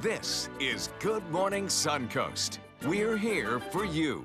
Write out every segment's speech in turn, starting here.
This is Good Morning Suncoast. We're here for you.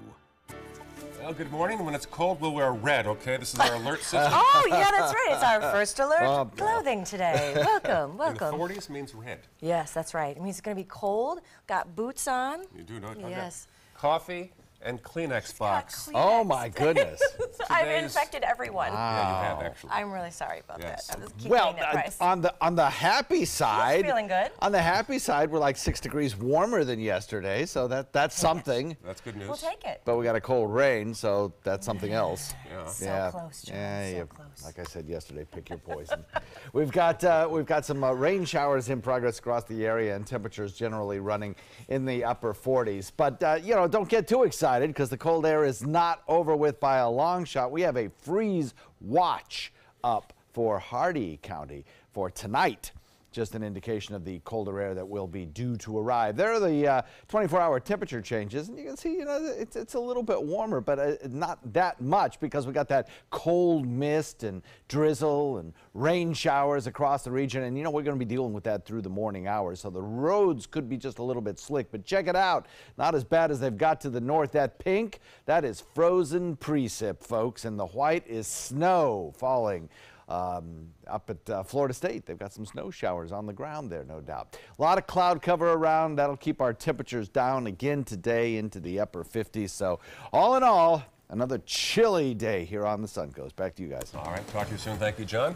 Well, good morning. When it's cold, we'll wear red, okay? This is our alert system. Oh, yeah, that's right. It's our first alert clothing today. Welcome, welcome. In the 40s means red. Yes, that's right. It means it's going to be cold. Got boots on. You do know it. Yes. Coffee and Kleenex box. Oh, my goodness. I've infected everyone. Yeah, you have actually. I'm really sorry about Yes. that. I was keeping Well, that price. on the happy side, feeling good. On the happy side, we're like 6 degrees warmer than yesterday, so that's something. That's good news. We'll take it. But we got a cold rain, so that's something else. Yeah. So close, John. Yeah, So close. like I said yesterday, pick your poison. we've got some rain showers in progress across the area, and temperatures generally running in the upper 40s. But don't get too excited because the cold air is not over with by a long shot. We have a freeze watch up for Hardee County for tonight. Just an indication of the colder air that will be due to arrive. There are the 24-hour temperature changes, and you can see, it's a little bit warmer, but not that much because we got that cold mist and drizzle and rain showers across the region, and we're going to be dealing with that through the morning hours, so the roads could be just a little bit slick, but check it out. Not as bad as they've got to the north. That pink, that is frozen precip, folks, and the white is snow falling. Up at Florida State, they've got some snow showers on the ground there, no doubt. A lot of cloud cover around. That'll keep our temperatures down again today into the upper 50s. So all in all, another chilly day here on the Suncoast. Back to you guys. All right, talk to you soon. Thank you, John.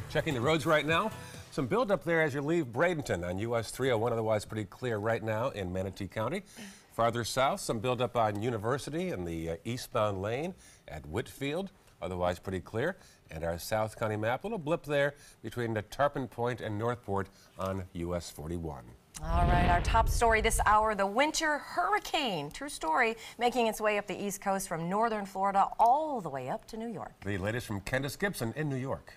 Checking the roads right now. Some buildup there as you leave Bradenton on US 301, otherwise pretty clear right now in Manatee County. Farther south, some buildup on University in the eastbound lane at Whitfield. Otherwise pretty clear. And our South County map, a little blip there between the Tarpon Point and Northport on US 41. All right, our top story this hour, the winter hurricane. True story, making its way up the East Coast from northern Florida all the way up to New York. The latest from Candace Gibson in New York.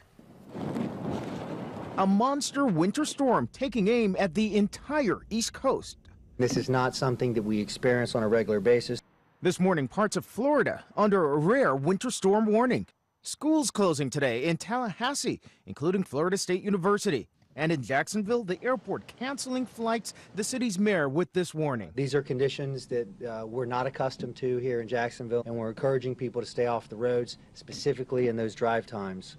A monster winter storm taking aim at the entire East Coast. This is not something that we experience on a regular basis. This morning, parts of Florida under a rare winter storm warning. Schools closing today in Tallahassee, including Florida State University. And in Jacksonville, the airport canceling flights, the city's mayor with this warning. These are conditions that we're not accustomed to here in Jacksonville, and we're encouraging people to stay off the roads, specifically in those drive times.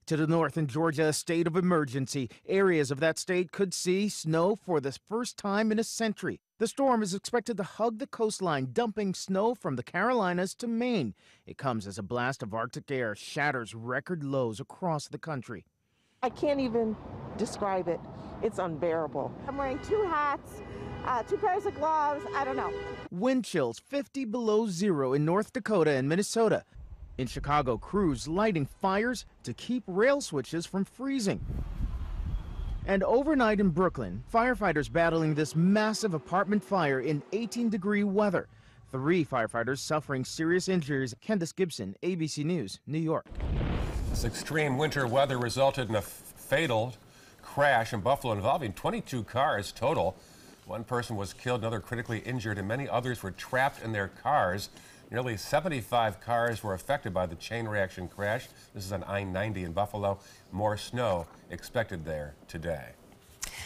To the north in Georgia, a state of emergency. Areas of that state could see snow for the first time in a century. The storm is expected to hug the coastline, dumping snow from the Carolinas to Maine. It comes as a blast of Arctic air shatters record lows across the country. I can't even describe it. It's unbearable. I'm wearing 2 hats, 2 pairs of gloves. I don't know. Wind chills 50 below zero in North Dakota and Minnesota. In Chicago, crews lighting fires to keep rail switches from freezing. And overnight in Brooklyn, firefighters battling this massive apartment fire in 18-degree weather. 3 firefighters suffering serious injuries. Candace Gibson, ABC News, New York. This extreme winter weather resulted in a fatal crash in Buffalo involving 22 cars total. 1 person was killed, another critically injured, and many others were trapped in their cars. Nearly 75 cars were affected by the chain reaction crash. This is on I-90 in Buffalo. More snow expected there today.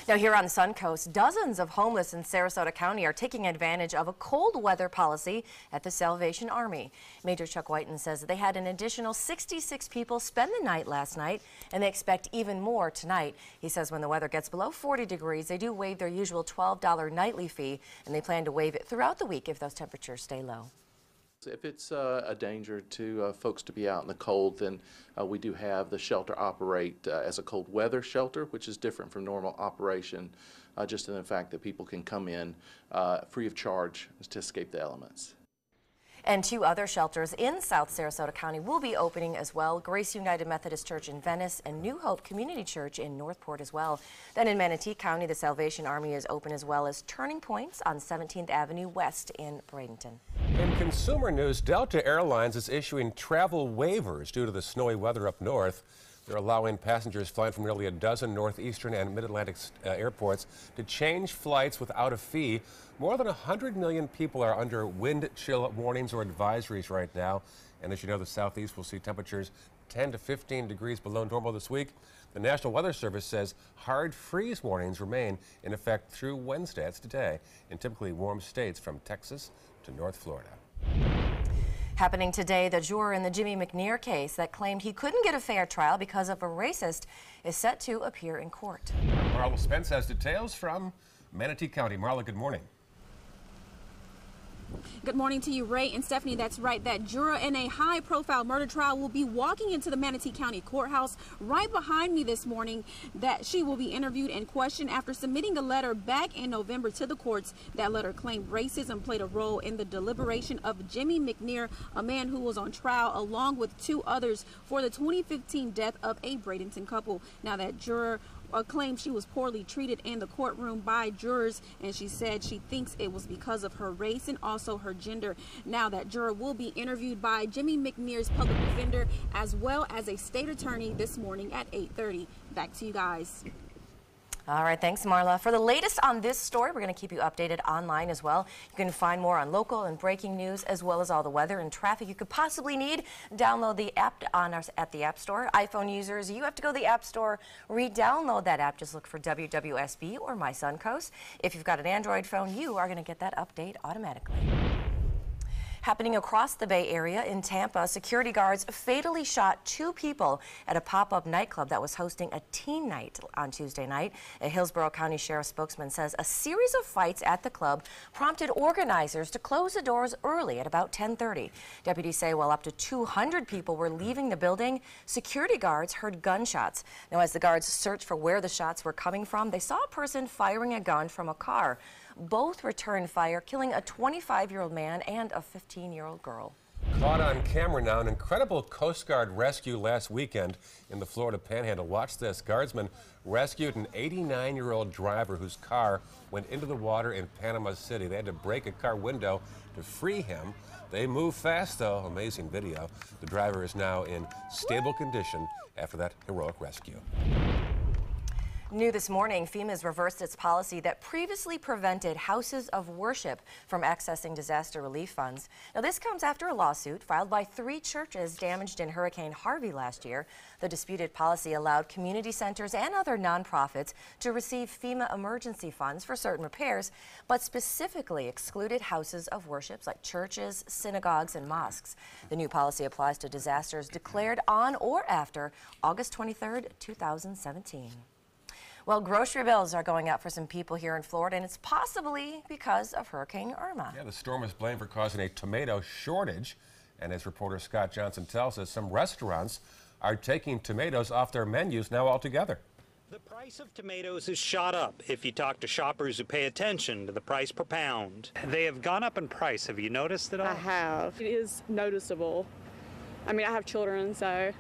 Now here on the Suncoast, dozens of homeless in Sarasota County are taking advantage of a cold weather policy at the Salvation Army. Major Chuck Whiten says that they had an additional 66 people spend the night last night, and they expect even more tonight. He says when the weather gets below 40 degrees, they do waive their usual $12 nightly fee, and they plan to waive it throughout the week if those temperatures stay low. If it's a danger to folks to be out in the cold, then we do have the shelter operate as a cold weather shelter, which is different from normal operation, just in the fact that people can come in free of charge to escape the elements. And 2 other shelters in South Sarasota County will be opening as well. Grace United Methodist Church in Venice and New Hope Community Church in Northport as well. Then in Manatee County, the Salvation Army is open as well as Turning Points on 17th Avenue West in Bradenton. In consumer news, Delta Airlines is issuing travel waivers due to the snowy weather up north. They're allowing passengers flying from nearly a dozen northeastern and mid-Atlantic airports to change flights without a fee. More than 100 million people are under wind chill warnings or advisories right now. And as you know, the southeast will see temperatures 10 to 15 degrees below normal this week. The National Weather Service says hard freeze warnings remain in effect through Wednesday. That's today, in typically warm states from Texas to North Florida. Happening today, the juror in the Jimmy McNear case that claimed he couldn't get a fair trial because of a racist is set to appear in court. Marla Spence has details from Manatee County. Marla, good morning. Good morning to you, Ray and Stephanie. That's right. That juror in a high-profile murder trial will be walking into the Manatee County Courthouse right behind me this morning. That she will be interviewed and questioned after submitting a letter back in November to the courts. That letter claimed racism played a role in the deliberation of Jimmy McNear, a man who was on trial along with 2 others for the 2015 death of a Bradenton couple. Now, that juror claimed she was poorly treated in the courtroom by jurors, and she said she thinks it was because of her race and also her gender. Now, that juror will be interviewed by Jimmy McNear's public defender as well as a state attorney this morning at 8:30. Back to you guys. All right, thanks, Marla. For the latest on this story, we're going to keep you updated online as well. You can find more on local and breaking news, as well as all the weather and traffic you could possibly need. Download the app at the App Store. iPhone users, you have to go to the App Store, re-download that app. Just look for WWSB or My Suncoast. If you've got an Android phone, you are going to get that update automatically. Happening across the Bay Area in Tampa, security guards fatally shot 2 people at a pop-up nightclub that was hosting a teen night on Tuesday night. A Hillsborough County Sheriff's spokesman says a series of fights at the club prompted organizers to close the doors early at about 10:30. Deputies say while up to 200 people were leaving the building, security guards heard gunshots. Now, as the guards searched for where the shots were coming from, they saw a person firing a gun from a car. Both returned fire, killing a 25-year-old man and a 15-year-old girl. Caught on camera now, an incredible Coast Guard rescue last weekend in the Florida Panhandle. Watch this. Guardsmen rescued an 89-year-old driver whose car went into the water in Panama City. They had to break a car window to free him. They moved fast, though. Amazing video. The driver is now in stable condition after that heroic rescue. New this morning, FEMA has reversed its policy that previously prevented houses of worship from accessing disaster relief funds. Now, this comes after a lawsuit filed by 3 churches damaged in Hurricane Harvey last year. The disputed policy allowed community centers and other nonprofits to receive FEMA emergency funds for certain repairs, but specifically excluded houses of worship like churches, synagogues, and mosques. The new policy applies to disasters declared on or after August 23rd, 2017. Well, grocery bills are going up for some people here in Florida, and it's possibly because of Hurricane Irma. Yeah, the storm is blamed for causing a tomato shortage. And as reporter Scott Johnson tells us, some restaurants are taking tomatoes off their menus now altogether. The price of tomatoes has shot up if you talk to shoppers who pay attention to the price per pound. They have gone up in price. Have you noticed it all? I have. It is noticeable. I mean, I have children, so...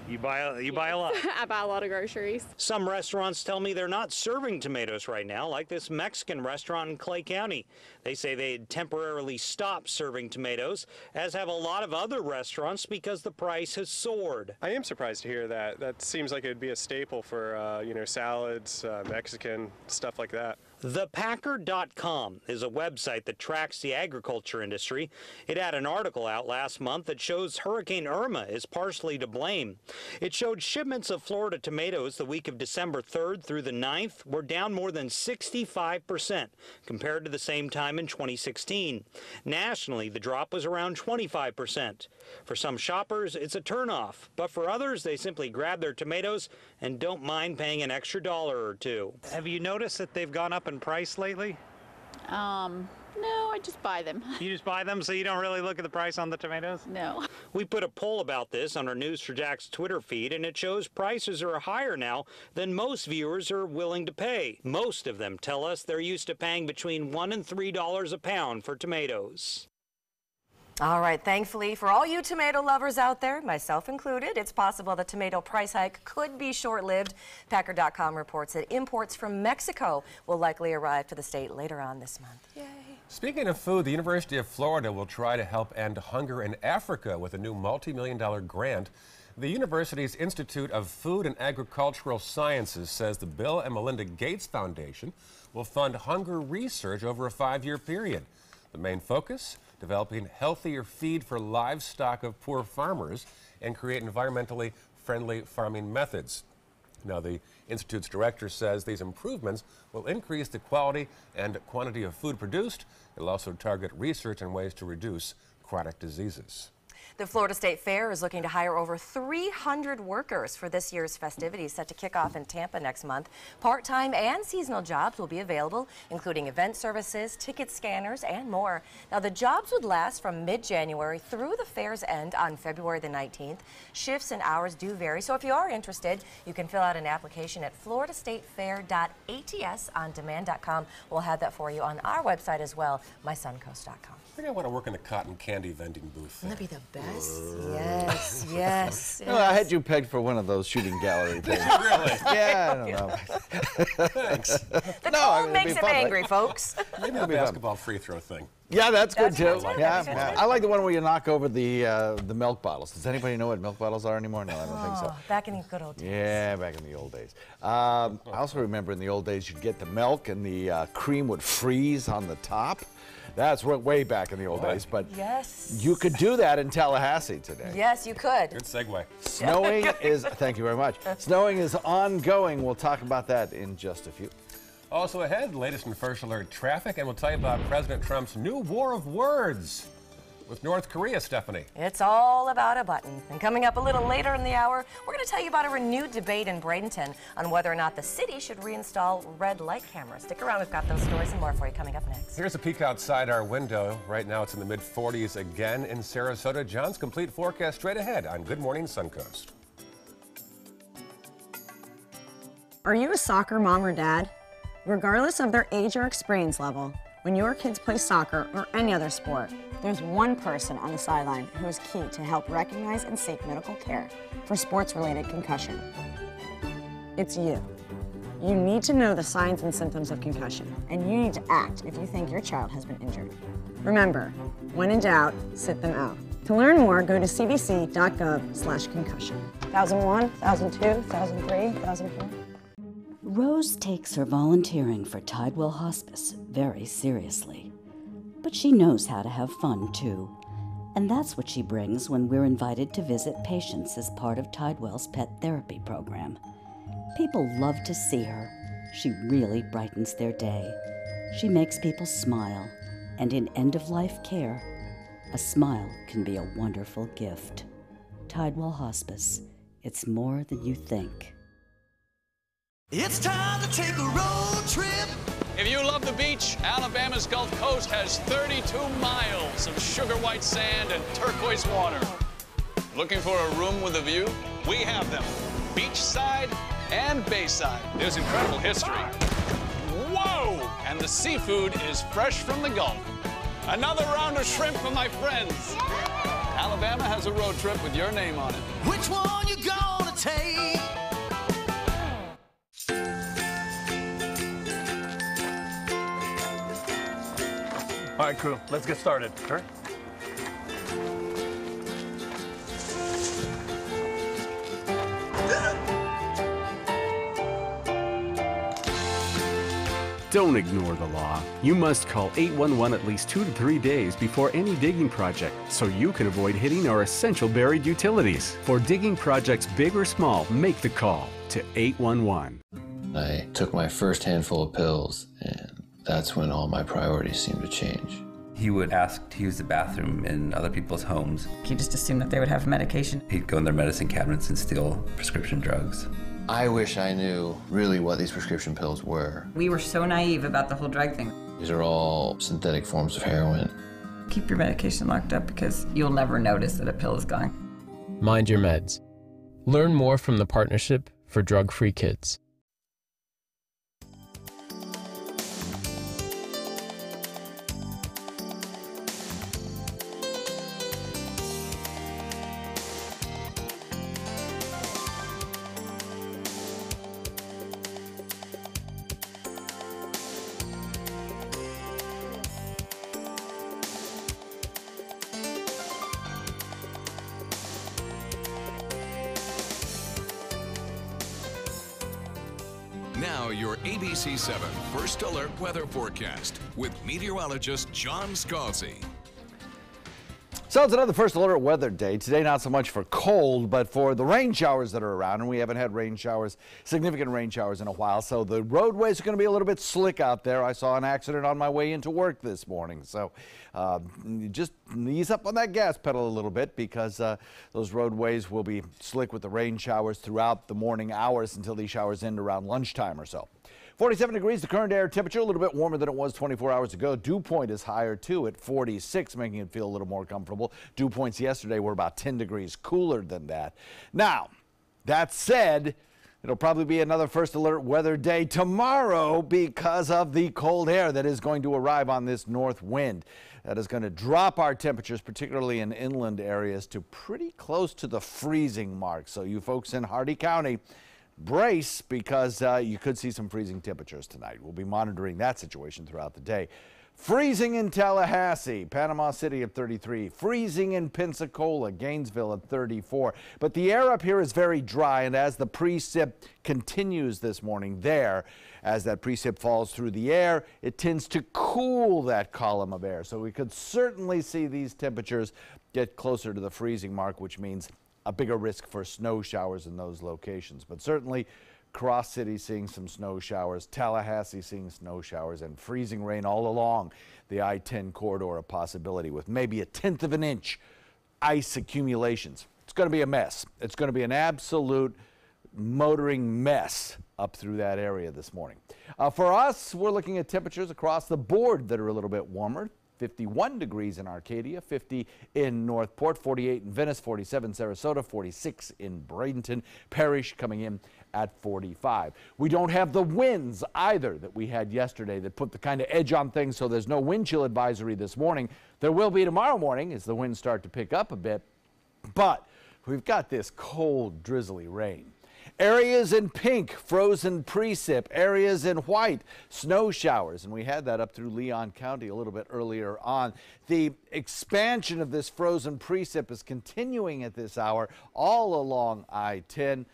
You buy a lot. I buy a lot of groceries. Some restaurants tell me they're not serving tomatoes right now, like this Mexican restaurant in Clay County. They say they had temporarily stopped serving tomatoes, as have a lot of other restaurants, because the price has soared. I am surprised to hear that. That seems like it would be a staple for, salads, Mexican, stuff like that. ThePacker.com is a website that tracks the agriculture industry. It had an article out last month that shows Hurricane Irma is partially to blame. It showed shipments of Florida tomatoes the week of December 3rd through the 9th were down more than 65% compared to the same time in 2016. Nationally, the drop was around 25%. For some shoppers, it's a turnoff, but for others, they simply grab their tomatoes and don't mind paying an extra $1 or $2. Have you noticed that they've gone up in price lately? No, I just buy them. You just buy them, so you don't really look at the price on the tomatoes? No. We put a poll about this on our News4Jack's Twitter feed, and it shows prices are higher now than most viewers are willing to pay. Most of them tell us they're used to paying between $1 and $3 a pound for tomatoes. All right, thankfully, for all you tomato lovers out there, myself included, it's possible the tomato price hike could be short-lived. Packer.com reports that imports from Mexico will likely arrive to the state later on this month. Yay. Speaking of food, the University of Florida will try to help end hunger in Africa with a new multi-million-dollar grant. The university's Institute of Food and Agricultural Sciences says the Bill and Melinda Gates Foundation will fund hunger research over a 5-year period. The main focus? Developing healthier feed for livestock of poor farmers and create environmentally friendly farming methods. Now, the Institute's director says these improvements will increase the quality and quantity of food produced. It'll also target research on ways to reduce chronic diseases. The Florida State Fair is looking to hire over 300 workers for this year's festivities set to kick off in Tampa next month. Part-time and seasonal jobs will be available, including event services, ticket scanners, and more. Now, the jobs would last from mid-January through the fair's end on February the 19th. Shifts and hours do vary, so if you are interested, you can fill out an application at floridastatefair.atsondemand.com. We'll have that for you on our website as well, mysuncoast.com. I think I want to work in the cotton candy vending booth. Wouldn't that be the best? Yes, yes, No, I had you pegged for one of those shooting gallery things. Really? Yeah, I don't know. Thanks. The cold makes him angry, folks. Maybe the basketball free throw thing. Yeah, that's good too. Like Yeah. I like the one where you knock over the milk bottles. Does anybody know what milk bottles are anymore? No, I don't think so. Back in the good old days. Yeah, back in the old days. I also remember in the old days you'd get the milk and the cream would freeze on the top. That's way back in the old days, but yes, you could do that in Tallahassee today. Yes, you could. Good segue. Snowing is, thank you very much. Snowing is ongoing. We'll talk about that in just a few. Also ahead, latest in First Alert traffic, and we'll tell you about President Trump's new war of words with North Korea, Stephanie. It's all about a button. And coming up a little later in the hour, we're going to tell you about a renewed debate in Bradenton on whether or not the city should reinstall red light cameras. Stick around, we've got those stories and more for you coming up next. Here's a peek outside our window. Right now it's in the mid-40s again in Sarasota. John's complete forecast straight ahead on Good Morning Suncoast. Are you a soccer mom or dad? Regardless of their age or experience level, when your kids play soccer or any other sport, there's one person on the sideline who is key to help recognize and seek medical care for sports-related concussion. It's you. You need to know the signs and symptoms of concussion, and you need to act if you think your child has been injured. Remember, when in doubt, sit them out. To learn more, go to cdc.gov/concussion. 1001, 1002, 1003, 1004. Rose takes her volunteering for Tidewell Hospice very seriously. But she knows how to have fun, too. And that's what she brings when we're invited to visit patients as part of Tidewell's pet therapy program. People love to see her. She really brightens their day. She makes people smile. And in end-of-life care, a smile can be a wonderful gift. Tidewell Hospice. It's more than you think. It's time to take a road trip. If you love the beach, Alabama's Gulf Coast has 32 miles of sugar white sand and turquoise water. Looking for a room with a view? We have them. Beachside and bayside. There's incredible history. Whoa! And the seafood is fresh from the Gulf. Another round of shrimp for my friends. Alabama has a road trip with your name on it. Which one you gonna take? All right, crew, let's get started. Sure. Don't ignore the law. You must call 811 at least 2 to 3 days before any digging project so you can avoid hitting our essential buried utilities. For digging projects big or small, make the call to 811. I took my first handful of pills, and that's when all my priorities seemed to change. He would ask to use the bathroom in other people's homes. He just assumed that they would have medication. He'd go in their medicine cabinets and steal prescription drugs. I wish I knew really what these prescription pills were. We were so naive about the whole drug thing. These are all synthetic forms of heroin. Keep your medication locked up because you'll never notice that a pill is gone. Mind your meds. Learn more from the Partnership for Drug-Free Kids. Now your ABC 7 First Alert weather forecast with meteorologist John Scalzi. So it's another first alert weather day. Today, not so much for cold, but for the rain showers that are around. And we haven't had rain showers, significant rain showers in a while. So the roadways are going to be a little bit slick out there. I saw an accident on my way into work this morning. So just ease up on that gas pedal a little bit because those roadways will be slick with the rain showers throughout the morning hours until these showers end around lunchtime or so. 47 degrees, the current air temperature, a little bit warmer than it was 24 hours ago. Dew point is higher, too, at 46, making it feel a little more comfortable. Dew points yesterday were about 10 degrees cooler than that. Now, that said, it'll probably be another first alert weather day tomorrow because of the cold air that is going to arrive on this north wind. That is going to drop our temperatures, particularly in inland areas, to pretty close to the freezing mark. So you folks in Hardee County, brace because you could see some freezing temperatures tonight. We'll be monitoring that situation throughout the day. Freezing in Tallahassee, Panama City at 33. Freezing in Pensacola, Gainesville at 34. But the air up here is very dry, and as the precip continues this morning there, as that precip falls through the air, it tends to cool that column of air. So we could certainly see these temperatures get closer to the freezing mark, which means a bigger risk for snow showers in those locations. But certainly Cross City seeing some snow showers, Tallahassee seeing snow showers, and freezing rain all along the I-10 corridor a possibility with maybe 1/10 of an inch ice accumulations. It's going to be a mess. It's going to be an absolute motoring mess up through that area this morning. For us, we're looking at temperatures across the board that are a little bit warmer. 51 degrees in Arcadia, 50 in Northport, 48 in Venice, 47 Sarasota, 46 in Bradenton. Parrish coming in at 45. We don't have the winds either that we had yesterday that put the kind of edge on things, so there's no wind chill advisory this morning. There will be tomorrow morning as the winds start to pick up a bit, but we've got this cold, drizzly rain. Areas in pink, frozen precip. Areas in white, snow showers. And we had that up through Leon County a little bit earlier on. The expansion of this frozen precip is continuing at this hour all along I-10.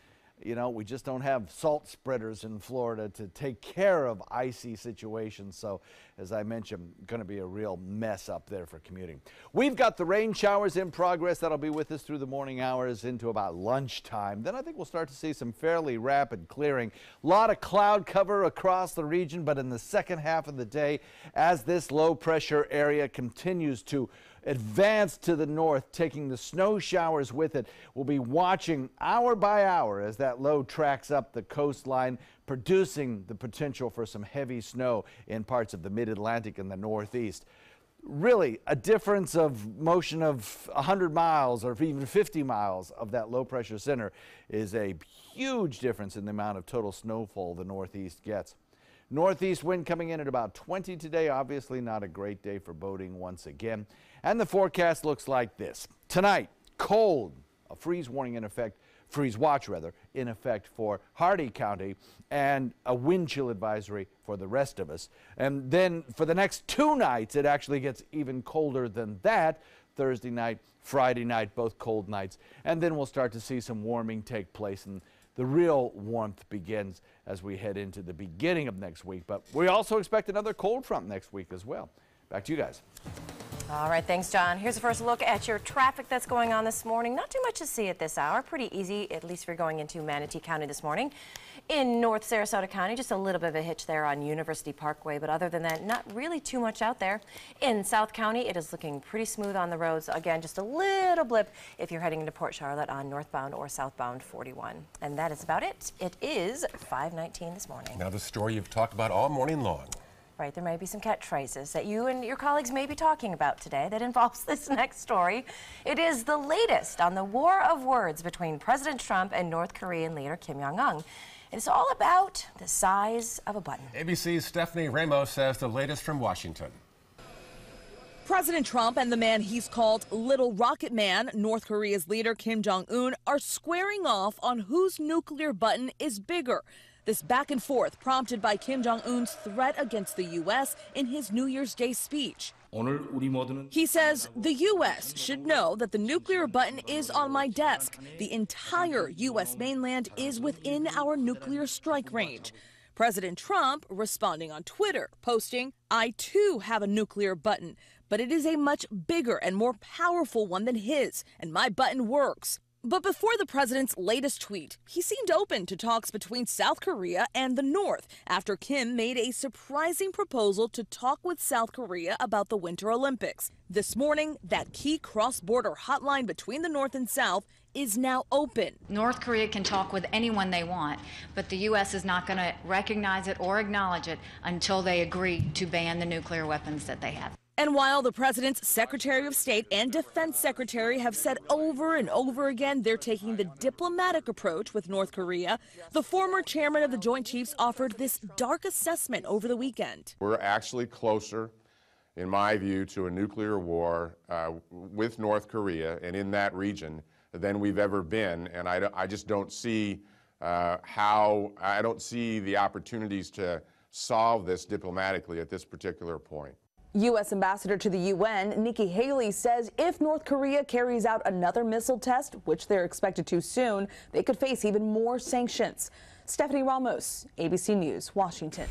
You know, we just don't have salt spreaders in Florida to take care of icy situations. So, as I mentioned, going to be a real mess up there for commuting. We've got the rain showers in progress. That'll be with us through the morning hours into about lunchtime. Then I think we'll start to see some fairly rapid clearing. A lot of cloud cover across the region, but in the second half of the day, as this low pressure area continues to advance to the north, taking the snow showers with it. We'll be watching hour by hour as that low tracks up the coastline, producing the potential for some heavy snow in parts of the mid-Atlantic and the Northeast. Really, a difference of motion of 100 miles or even 50 miles of that low-pressure center is a huge difference in the amount of total snowfall the Northeast gets. Northeast wind coming in at about 20 today. Obviously not a great day for boating once again. And the forecast looks like this. Tonight, cold, a freeze warning in effect, freeze watch rather, in effect for Hardee County, and a wind chill advisory for the rest of us. And then for the next 2 nights, it actually gets even colder than that. Thursday night, Friday night, both cold nights. And then we'll start to see some warming take place, and the real warmth begins as we head into the beginning of next week. But we also expect another cold front next week as well. Back to you guys. All right, thanks, John. Here's a first look at your traffic that's going on this morning. Not too much to see at this hour. Pretty easy, at least if you're going into Manatee County this morning. In North Sarasota County, just a little bit of a hitch there on University Parkway, but other than that, not really too much out there. In South County, it is looking pretty smooth on the roads. Again, just a little blip if you're heading into Port Charlotte on northbound or southbound 41. And that is about it. It is 5:19 this morning. Now the story you've talked about all morning long. Right, there may be some catchphrases that you and your colleagues may be talking about today that involves this next story. It is the latest on the war of words between President Trump and North Korean leader Kim Jong-un. It's all about the size of a button. ABC's Stephanie Ramos says the latest from Washington. President Trump and the man he's called Little Rocket Man, North Korea's leader Kim Jong-un, are squaring off on whose nuclear button is bigger. This back and forth prompted by Kim Jong-un's threat against the U.S. in his New Year's Day speech. He says the U.S. should know that the nuclear button is on my desk. The entire U.S. mainland is within our nuclear strike range. President Trump responding on Twitter, posting, "I too have a nuclear button, but it is a much bigger and more powerful one than his, and my button works." But before the president's latest tweet, he seemed open to talks between South Korea and the North after Kim made a surprising proposal to talk with South Korea about the Winter Olympics. This morning, that key cross-border hotline between the North and South is now open. North Korea can talk with anyone they want, but the U.S. is not going to recognize it or acknowledge it until they agree to ban the nuclear weapons that they have. And while the president's Secretary of State and Defense Secretary have said over and over again they're taking the diplomatic approach with North Korea, the former chairman of the Joint Chiefs offered this dark assessment over the weekend. We're actually closer, in my view, to a nuclear war with North Korea and in that region than we've ever been. And I just don't see I don't see the opportunities to solve this diplomatically at this particular point. U.S. Ambassador to the UN, Nikki Haley, says if North Korea carries out another missile test, which they're expected to soon, they could face even more sanctions. Stephanie Ramos, ABC News, Washington.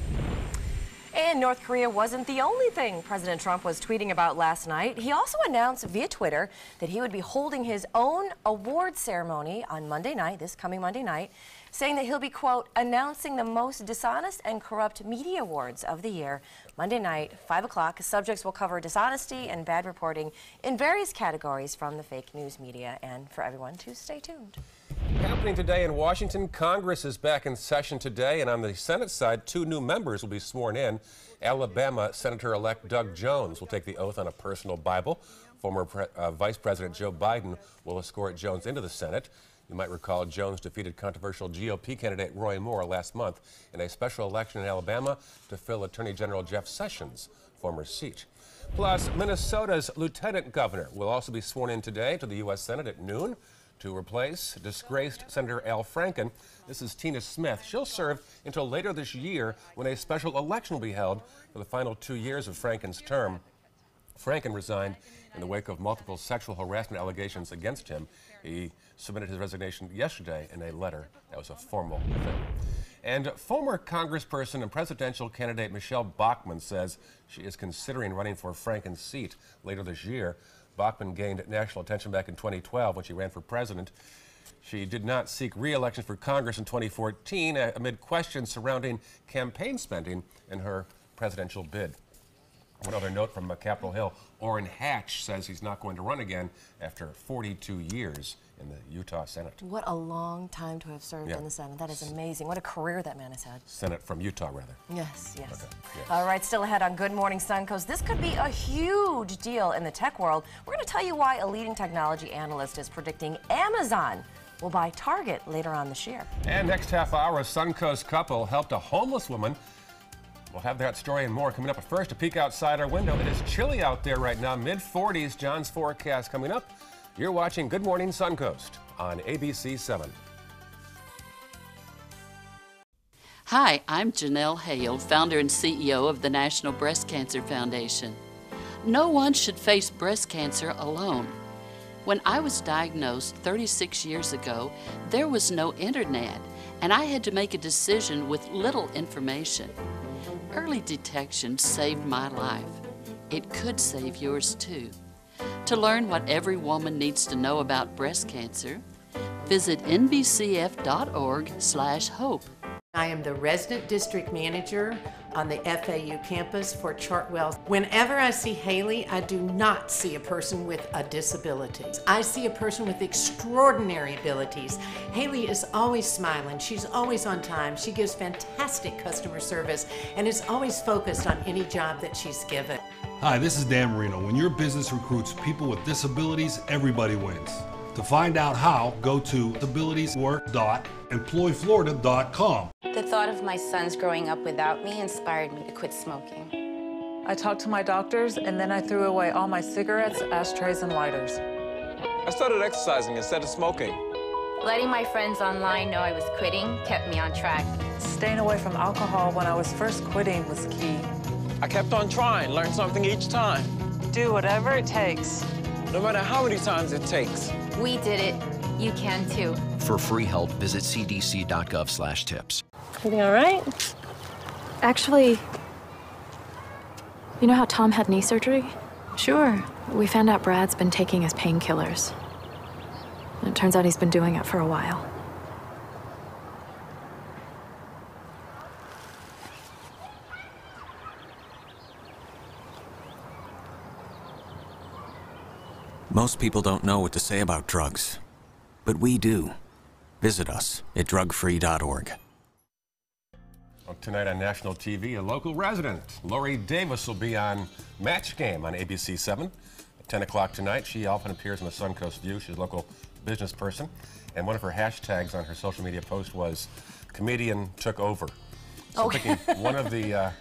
And North Korea wasn't the only thing President Trump was tweeting about last night. He also announced via Twitter that he would be holding his own award ceremony on Monday night, this coming Monday night, saying that he'll be, quote, announcing the most dishonest and corrupt media awards of the year. Monday night, 5 o'clock, subjects will cover dishonesty and bad reporting in various categories from the fake news media, and for everyone to stay tuned. Happening today in Washington, Congress is back in session today, and on the Senate side, 2 new members will be sworn in. Alabama Senator-elect Doug Jones will take the oath on a personal Bible. Former Vice President Joe Biden will escort Jones into the Senate. You might recall Jones defeated controversial GOP candidate Roy Moore last month in a special election in Alabama to fill Attorney General Jeff Sessions' former seat. Plus, Minnesota's lieutenant governor will also be sworn in today to the U.S. Senate at noon to replace disgraced Senator Al Franken. This is Tina Smith. She'll serve until later this year when a special election will be held for the final 2 years of Franken's term. Franken resigned in the wake of multiple sexual harassment allegations against him. He submitted his resignation yesterday in a letter that was a formal thing. And former Congressperson and presidential candidate Michelle Bachmann says she is considering running for Franken's seat later this year. Bachmann gained national attention back in 2012 when she ran for president. She did not seek re-election for Congress in 2014 amid questions surrounding campaign spending in her presidential bid. One other note from Capitol Hill, Orrin Hatch says he's not going to run again after 42 years in the Utah Senate. What a long time to have served in the Senate. That is amazing. What a career that man has had. Senate from Utah, rather. Yes, yes. Okay, yes. All right, still ahead on Good Morning Suncoast. This could be a huge deal in the tech world. We're going to tell you why a leading technology analyst is predicting Amazon will buy Target later on this year. And next half hour, a Suncoast couple helped a homeless woman. We'll have that story and more coming up. But first, a peek outside our window. It is chilly out there right now, mid-40s. John's forecast coming up. You're watching Good Morning Suncoast on ABC 7. Hi, I'm Janelle Hale, founder and CEO of the National Breast Cancer Foundation. No one should face breast cancer alone. When I was diagnosed 36 years ago, there was no internet, and I had to make a decision with little information. Early detection saved my life. It could save yours too. To learn what every woman needs to know about breast cancer, visit nbcf.org/hope. I am the resident district manager on the FAU campus for Chartwell. Whenever I see Haley, I do not see a person with a disability. I see a person with extraordinary abilities. Haley is always smiling. She's always on time. She gives fantastic customer service and is always focused on any job that she's given. Hi, this is Dan Marino. When your business recruits people with disabilities, everybody wins. To find out how, go to abilitieswork.employflorida.com. The thought of my sons growing up without me inspired me to quit smoking. I talked to my doctors, and then I threw away all my cigarettes, ashtrays, and lighters. I started exercising instead of smoking. Letting my friends online know I was quitting kept me on track. Staying away from alcohol when I was first quitting was key. I kept on trying, learned something each time. Do whatever it takes. No matter how many times it takes. We did it. You can too. For free help, visit cdc.gov/tips. Everything all right? Actually, you know how Tom had knee surgery? Sure. We found out Brad's been taking his painkillers. And it turns out he's been doing it for a while. Most people don't know what to say about drugs, but we do. Visit us at drugfree.org. Tonight on national TV, a local resident, Lori Davis, will be on Match Game on ABC 7 at 10 o'clock tonight. She often appears on the Suncoast View. She's a local business person, and one of her hashtags on her social media post was "comedian took over." So I'm thinking one of the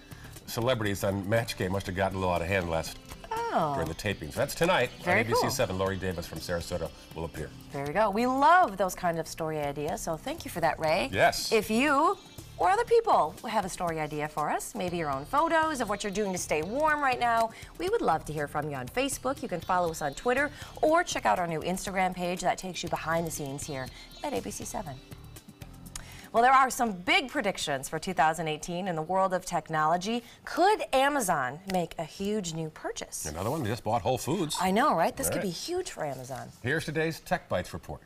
celebrities on Match Game must have gotten a little out of hand during the tapings. That's tonight on ABC 7. Lori Davis from Sarasota will appear. There we go. We love those kind of story ideas, so thank you for that, Ray. Yes. If you or other people have a story idea for us, maybe your own photos of what you're doing to stay warm right now, we would love to hear from you on Facebook. You can follow us on Twitter or check out our new Instagram page that takes you behind the scenes here at ABC 7. Well, there are some big predictions for 2018 in the world of technology. Could Amazon make a huge new purchase? Another one, they just bought Whole Foods. I know, right? This could be huge for Amazon. Here's today's Tech Bites report.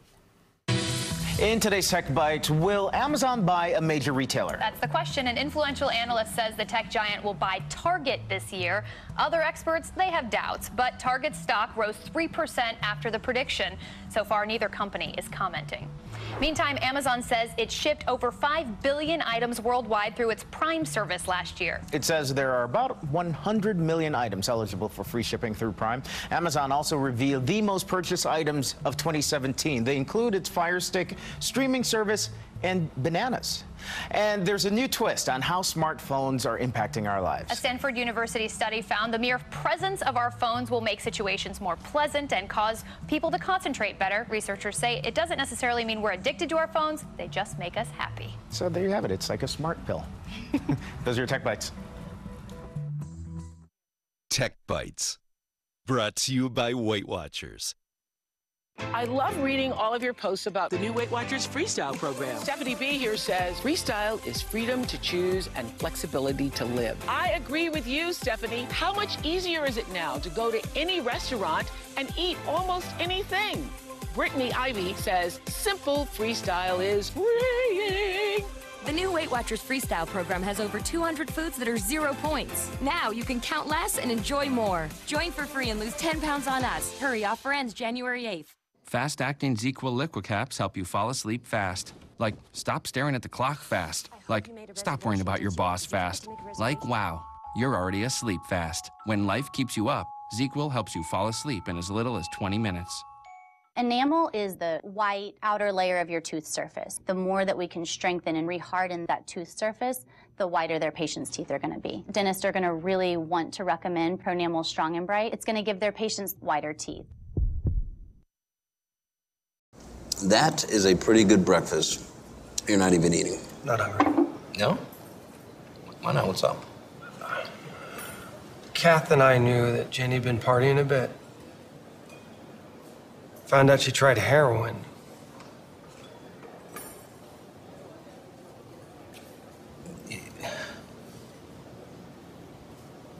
In today's Tech Bites, will Amazon buy a major retailer? That's the question. An influential analyst says the tech giant will buy Target this year. Other experts, they have doubts, but Target's stock rose 3% after the prediction. So far, neither company is commenting. Meantime, Amazon says it shipped over 5 billion items worldwide through its Prime service last year. It says there are about 100 million items eligible for free shipping through Prime. Amazon also revealed the most purchased items of 2017. They include its Fire Stick, streaming service, and bananas. And there's a new twist on how smartphones are impacting our lives. A Stanford University study found the mere presence of our phones will make situations more pleasant and cause people to concentrate better. Researchers say it doesn't necessarily mean we're addicted to our phones, they just make us happy. So there you have it. It's like a smart pill. Those are your Tech Bites. Tech Bites, brought to you by Weight Watchers. I love reading all of your posts about the new Weight Watchers Freestyle program. Stephanie B. here says, freestyle is freedom to choose and flexibility to live. I agree with you, Stephanie. How much easier is it now to go to any restaurant and eat almost anything? Brittany Ivy says, simple freestyle is freeing. The new Weight Watchers Freestyle program has over 200 foods that are 0 points. Now you can count less and enjoy more. Join for free and lose 10 pounds on us. Hurry, offer ends January 8th. Fast-acting ZzzQuil liquid caps help you fall asleep fast. Like, stop staring at the clock fast. Like, stop worrying about your boss fast. Like, wow, you're already asleep fast. When life keeps you up, ZzzQuil helps you fall asleep in as little as 20 minutes. Enamel is the white outer layer of your tooth surface. The more that we can strengthen and reharden that tooth surface, the whiter their patients' teeth are going to be. Dentists are going to really want to recommend Pronamel Strong and Bright. It's going to give their patients whiter teeth. That is a pretty good breakfast. You're not even eating. Not hungry. No? Why not? What's up? Kath and I knew that Jenny'd been partying a bit. Found out she tried heroin.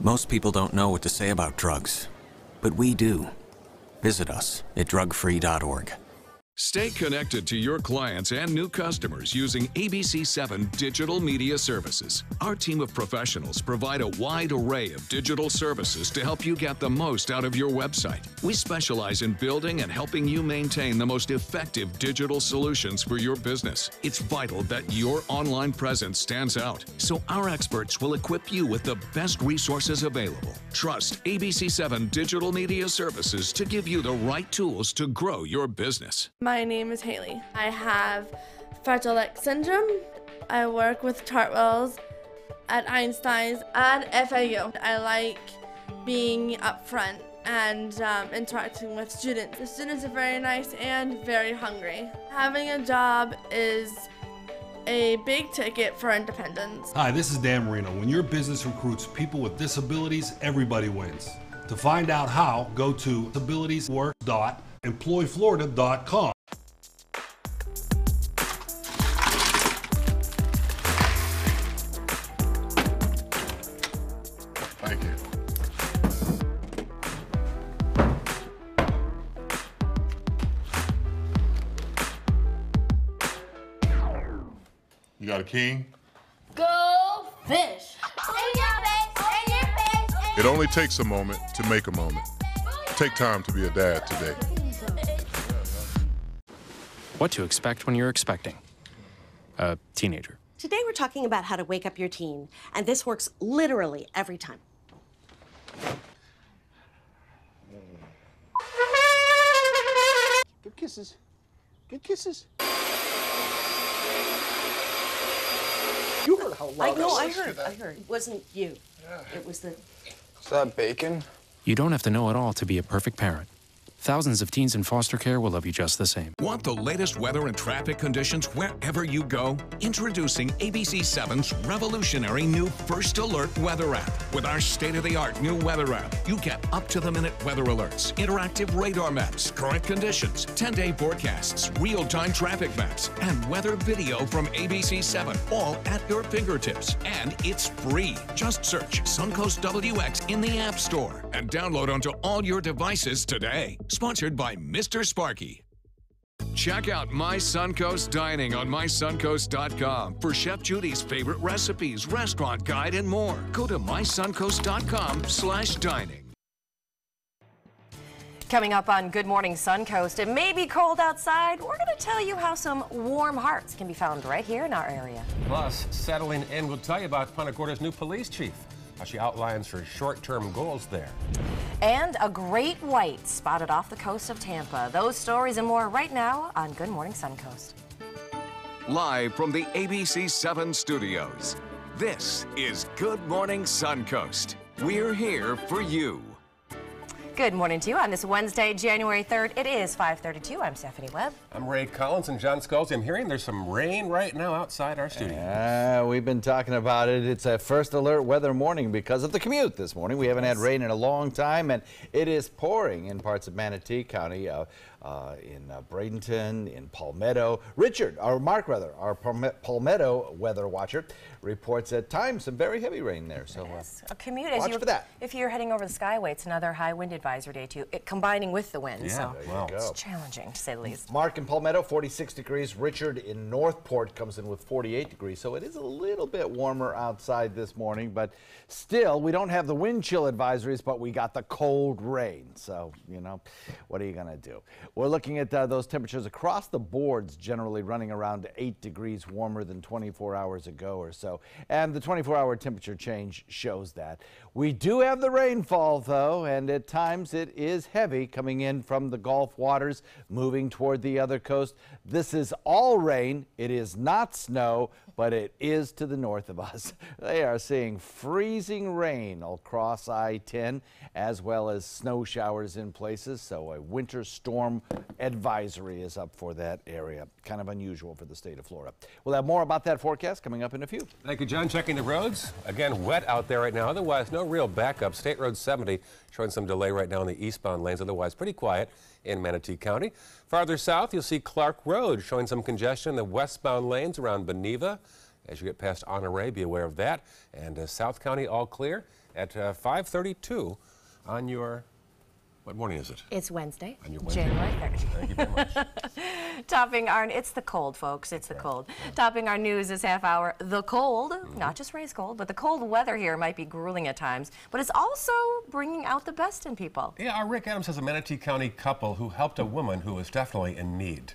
Most people don't know what to say about drugs, but we do. Visit us at drugfree.org. Stay connected to your clients and new customers using ABC7 Digital Media Services. Our team of professionals provide a wide array of digital services to help you get the most out of your website. We specialize in building and helping you maintain the most effective digital solutions for your business. It's vital that your online presence stands out, so our experts will equip you with the best resources available. Trust ABC7 Digital Media Services to give you the right tools to grow your business. My name is Haley. I have Fragile X syndrome. I work with Chartwells at Einstein's and FAU. I like being up front and interacting with students. The students are very nice and very hungry. Having a job is a big ticket for independence. Hi, this is Dan Marino. When your business recruits people with disabilities, everybody wins. To find out how, go to disabilitieswork.employflorida.com. You got a king? Go fish! In your face, in your face, in It only takes a moment to make a moment. Take time to be a dad today. What to expect when you're expecting a teenager. Today we're talking about how to wake up your teen, and this works literally every time. Good kisses. Good kisses. You heard how loud I heard. It wasn't you. It was the... Is that bacon? You don't have to know it all to be a perfect parent. Thousands of teens in foster care will love you just the same. Want the latest weather and traffic conditions wherever you go? Introducing ABC 7's revolutionary new First Alert weather app. With our state-of-the-art new weather app, you get up-to-the-minute weather alerts, interactive radar maps, current conditions, 10-day forecasts, real-time traffic maps, and weather video from ABC 7, all at your fingertips. And it's free. Just search Suncoast WX in the App Store and download onto all your devices today. Sponsored by Mr. Sparky. Check out My Suncoast Dining on mysuncoast.com for Chef Judy's favorite recipes, restaurant guide, and more. Go to mysuncoast.com/dining. Coming up on Good Morning Suncoast, it may be cold outside. We're going to tell you how some warm hearts can be found right here in our area. Plus, settling in, we'll tell you about Punta Gorda's new police chief, how she outlines her short-term goals there. And a great white spotted off the coast of Tampa. Those stories and more right now on Good Morning Suncoast. Live from the ABC 7 studios, this is Good Morning Suncoast. We're here for you. Good morning to you on this Wednesday, January 3rd. It is 5:32. I'm Stephanie Webb. I'm Ray Collins and John Scalzi. I'm hearing there's some rain right now outside our studio. We've been talking about it. It's a first alert weather morning because of the commute this morning. We haven't had rain in a long time, and it is pouring in parts of Manatee County, in Bradenton, in Palmetto. Mark, our Palmetto weather watcher, reports at times some very heavy rain there. So a commute watch for that. If you're heading over the Skyway, it's another high wind advisory day too, combining with the wind. Yeah, so there you go. It's challenging to say the least. Mark in Palmetto, 46 degrees. Richard in Northport comes in with 48 degrees. So it is a little bit warmer outside this morning, but still, we don't have the wind chill advisories, but we got the cold rain. So, what are you going to do? We're looking at those temperatures across the boards, generally running around 8 degrees warmer than 24 hours ago or so. And the 24-hour temperature change shows that. We do have the rainfall, though, and at times it is heavy coming in from the Gulf waters, moving toward the other coast. This is all rain. It is not snow, but it is to the north of us. They are seeing freezing rain across I-10, as well as snow showers in places, so a winter storm advisory is up for that area. Kind of unusual for the state of Florida. We'll have more about that forecast coming up in a few. Thank you, John. Checking the roads. Again, wet out there right now. Otherwise, no real backup. State Road 70 showing some delay right now in the eastbound lanes. Otherwise, pretty quiet in Manatee County. Farther south, you'll see Clark Road showing some congestion in the westbound lanes around Beneva. As you get past Honore, be aware of that. And South County all clear at 5:32 on your... What morning is it? It's Wednesday, on your Wednesday. January 3rd. Thank you very much. It's the cold, folks. It's the cold. Topping our news this half hour, the cold, not just Ray's cold, but the cold weather here might be grueling at times, but it's also bringing out the best in people. Yeah, our Rick Adams has a Manatee County couple who helped a woman who was definitely in need.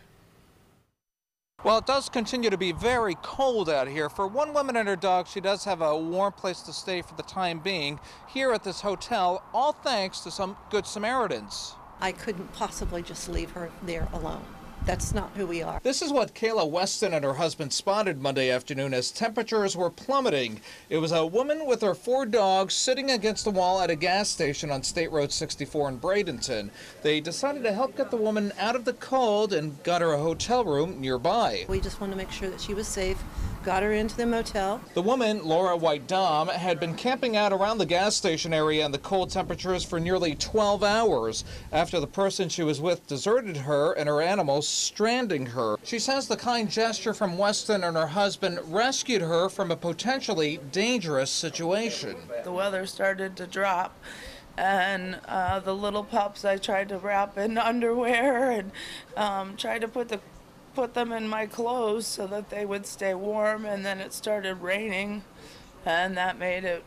Well, it does continue to be very cold out here. For one woman and her dog, she does have a warm place to stay for the time being here at this hotel, all thanks to some Good Samaritans. I couldn't possibly just leave her there alone. That's not who we are. This is what Kayla Weston and her husband spotted Monday afternoon as temperatures were plummeting. It was a woman with her 4 dogs sitting against the wall at a gas station on State Road 64 in Bradenton. They decided to help get the woman out of the cold and got her a hotel room nearby. We just wanted to make sure that she was safe, got her into the motel. The woman, Laura White-Dom, had been camping out around the gas station area in the cold temperatures for nearly 12 hours after the person she was with deserted her and her animals, stranding her. She says the kind gesture from Weston and her husband rescued her from a potentially dangerous situation. The weather started to drop, and the little pups I tried to wrap in underwear and tried to put the put them in my clothes so that they would stay warm, and then it started raining, and that made it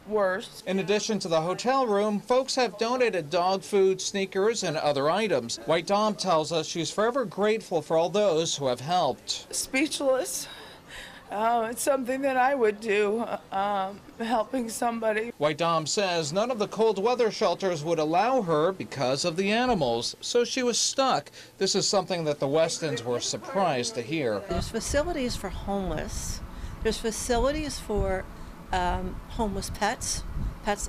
worse. In addition to the hotel room, folks have donated dog food, sneakers, and other items. White Dom tells us she's forever grateful for all those who have helped. Speechless. It's something that I would do, helping somebody. White Dom says none of the cold weather shelters would allow her because of the animals, so she was stuck. This is something that the Westons were surprised to hear. There's facilities for homeless. There's facilities for homeless pets,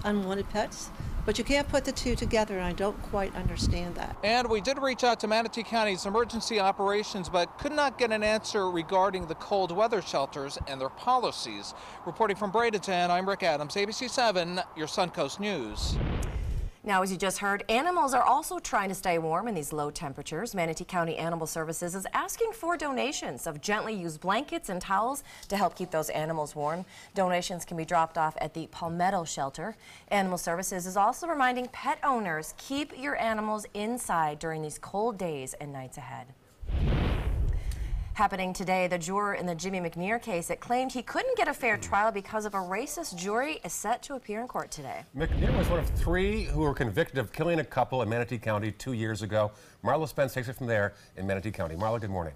unwanted pets. But you can't put the two together, and I don't quite understand that. And we did reach out to Manatee County's emergency operations, but could not get an answer regarding the cold weather shelters and their policies. Reporting from Bradenton, I'm Rick Adams, ABC 7, your Suncoast News. Now, as you just heard, animals are also trying to stay warm in these low temperatures. Manatee County Animal Services is asking for donations of gently used blankets and towels to help keep those animals warm. Donations can be dropped off at the Palmetto Shelter. Animal Services is also reminding pet owners, keep your animals inside during these cold days and nights ahead. Happening today, the juror in the Jimmy McNear case that claimed he couldn't get a fair trial because of a racist jury is set to appear in court today. McNear was one of 3 who were convicted of killing a couple in Manatee County 2 years ago. Marla Spence takes it from there in Manatee County. Marla, good morning.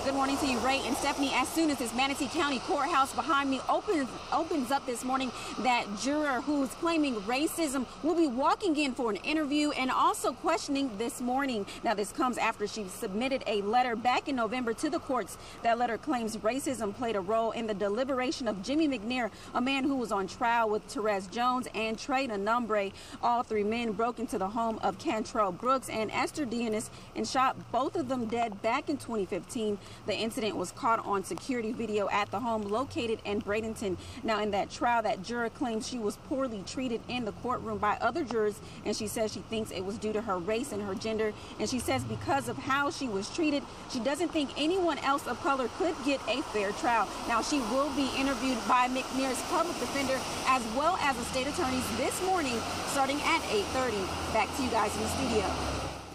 Good morning to you, Ray and Stephanie. As soon as this Manatee County courthouse behind me opens up this morning, that juror who's claiming racism will be walking in for an interview and also questioning this morning. Now, this comes after she submitted a letter back in November to the courts. That letter claims racism played a role in the deliberation of Jimmy McNear, a man who was on trial with Therese Jones and Trey Nambre. All 3 men broke into the home of Cantrell Brooks and Esther Dionis and shot both of them dead back in 2015. The incident was caught on security video at the home located in Bradenton. Now, in that trial, that juror claims she was poorly treated in the courtroom by other jurors, and she says she thinks it was due to her race and her gender. And she says because of how she was treated, she doesn't think anyone else of color could get a fair trial. Now, she will be interviewed by McNear's public defender as well as the state attorneys this morning, starting at 8:30. Back to you guys in the studio.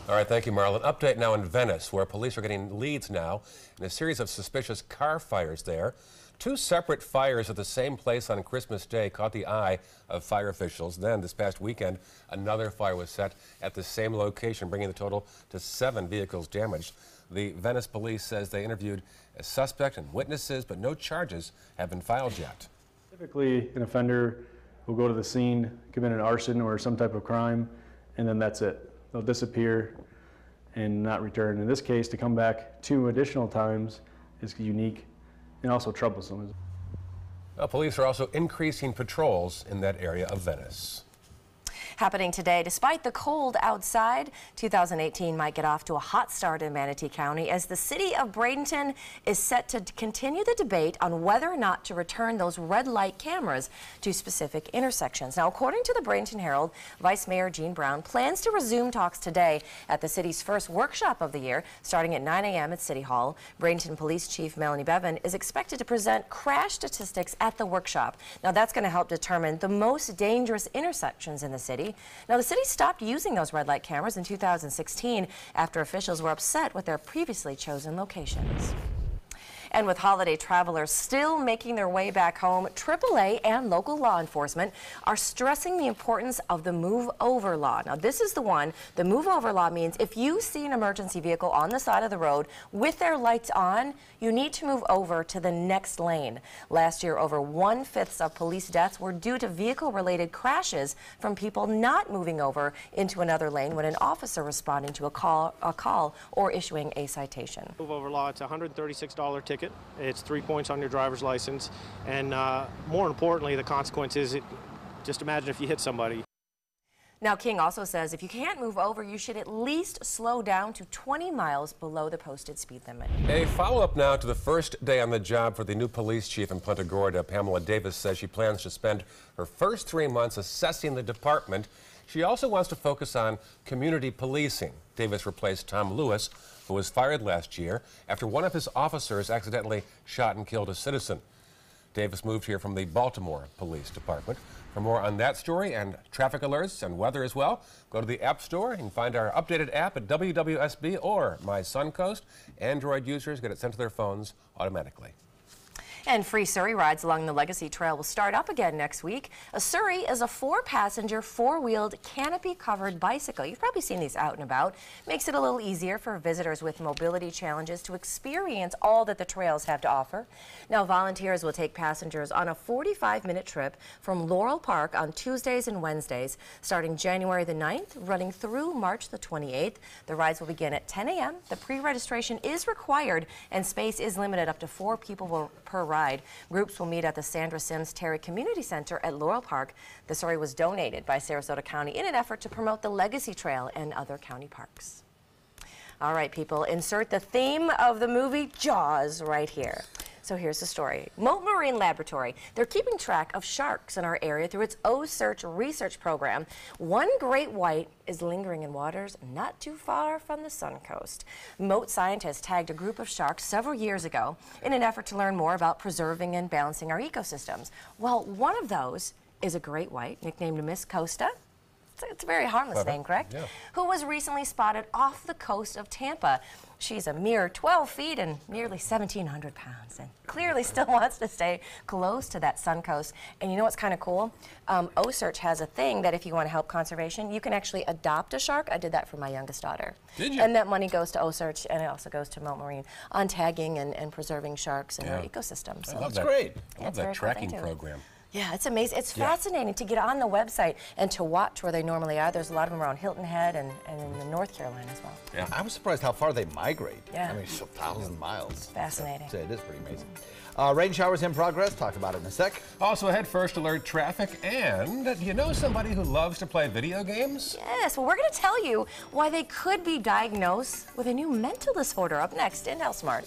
All right, thank you, Marlon. Update now in Venice, where police are getting leads now in a series of suspicious car fires there. 2 separate fires at the same place on Christmas Day caught the eye of fire officials. Then, this past weekend, another fire was set at the same location, bringing the total to 7 vehicles damaged. The Venice police says they interviewed a suspect and witnesses, but no charges have been filed yet. Typically, an offender will go to the scene, commit an arson or some type of crime, and then that's it. They'll disappear and not return. In this case, to come back 2 additional times is unique and also troublesome. Police are also increasing patrols in that area of Venice. Happening today, despite the cold outside, 2018 might get off to a hot start in Manatee County as the city of Bradenton is set to continue the debate on whether or not to return those red light cameras to specific intersections. Now, according to the Bradenton Herald, Vice Mayor Gene Brown plans to resume talks today at the city's first workshop of the year, starting at 9 a.m. at City Hall. Bradenton Police Chief Melanie Bevan is expected to present crash statistics at the workshop. Now, that's going to help determine the most dangerous intersections in the city. Now, the city stopped using those red light cameras in 2016 after officials were upset with their previously chosen locations. And with holiday travelers still making their way back home, AAA and local law enforcement are stressing the importance of the move over law. Now, this is the one. The move over law means if you see an emergency vehicle on the side of the road with their lights on, you need to move over to the next lane. Last year, over 1/5 of police deaths were due to vehicle-related crashes from people not moving over into another lane when an officer responding to a call or issuing a citation. Move over law, it's a $136 ticket. It's 3 points on your driver's license, and more importantly, the consequence is, just imagine if you hit somebody. Now, King also says if you can't move over, you should at least slow down to 20 miles below the posted speed limit. A follow-up now to the first day on the job for the new police chief in Punta Gorda. Pamela Davis says she plans to spend her first 3 months assessing the department. She also wants to focus on community policing. Davis replaced Tom Lewis, who was fired last year after one of his officers accidentally shot and killed a citizen. Davis moved here from the Baltimore Police Department. For more on that story and traffic alerts and weather as well, go to the App Store and find our updated app at WWSB or My Suncoast. Android users get it sent to their phones automatically. And free Surrey rides along the Legacy Trail will start up again next week. A Surrey is a 4-passenger, 4-wheeled, canopy-covered bicycle. You've probably seen these out and about. Makes it a little easier for visitors with mobility challenges to experience all that the trails have to offer. Now, volunteers will take passengers on a 45-minute trip from Laurel Park on Tuesdays and Wednesdays, starting January the 9th, running through March the 28th. The rides will begin at 10 a.m. The pre-registration is required, and space is limited up to 4 people per ride. Groups will meet at the Sandra Sims Terry Community Center at Laurel Park. The Surrey was donated by Sarasota County in an effort to promote the Legacy Trail and other county parks. All right, people, insert the theme of the movie Jaws right here. So here's the story. Mote Marine Laboratory, they're keeping track of sharks in our area through its O-Search research program. One great white is lingering in waters not too far from the Suncoast. Mote scientists tagged a group of sharks several years ago in an effort to learn more about preserving and balancing our ecosystems. Well, one of those is a great white nicknamed Miss Costa. It's a very harmless name, correct? Yeah. Who was recently spotted off the coast of Tampa. She's a mere 12 feet and nearly 1,700 pounds and clearly still wants to stay close to that Suncoast. And you know what's kind of cool? O-Search has a thing that if you want to help conservation, you can actually adopt a shark. I did that for my youngest daughter. Did you? And that money goes to O-Search and it also goes to Mote Marine on tagging and preserving sharks in our ecosystem. So That's great. I love that tracking program. Yeah, it's amazing. It's fascinating to get on the website and to watch where they normally are. There's a lot of them around Hilton Head and in North Carolina as well. Yeah. I was surprised how far they migrate. Yeah. I mean, so 1,000 miles. Fascinating. So it is pretty amazing. Rain showers in progress. Talk about it in a sec. Also ahead, first alert traffic. And do you know somebody who loves to play video games? Yes, well, we're going to tell you why they could be diagnosed with a new mental disorder up next in Health Smart.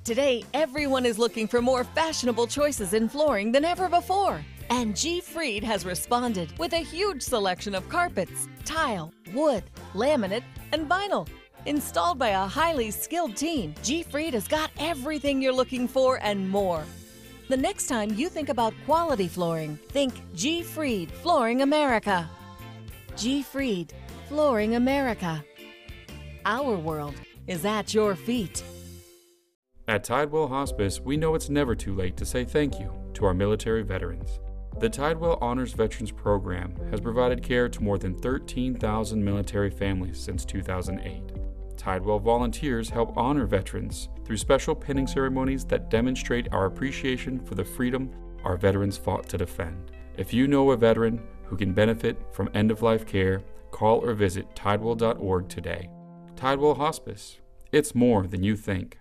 Today, everyone is looking for more fashionable choices in flooring than ever before. And G. Fried has responded with a huge selection of carpets, tile, wood, laminate, and vinyl. Installed by a highly skilled team, G. Fried has got everything you're looking for and more. The next time you think about quality flooring, think G. Fried Flooring America. G. Fried Flooring America. Our world is at your feet. At Tidewell Hospice, we know it's never too late to say thank you to our military veterans. The Tidewell Honors Veterans Program has provided care to more than 13,000 military families since 2008. Tidewell volunteers help honor veterans through special pinning ceremonies that demonstrate our appreciation for the freedom our veterans fought to defend. If you know a veteran who can benefit from end-of-life care, call or visit tidewell.org today. Tidewell Hospice. It's more than you think.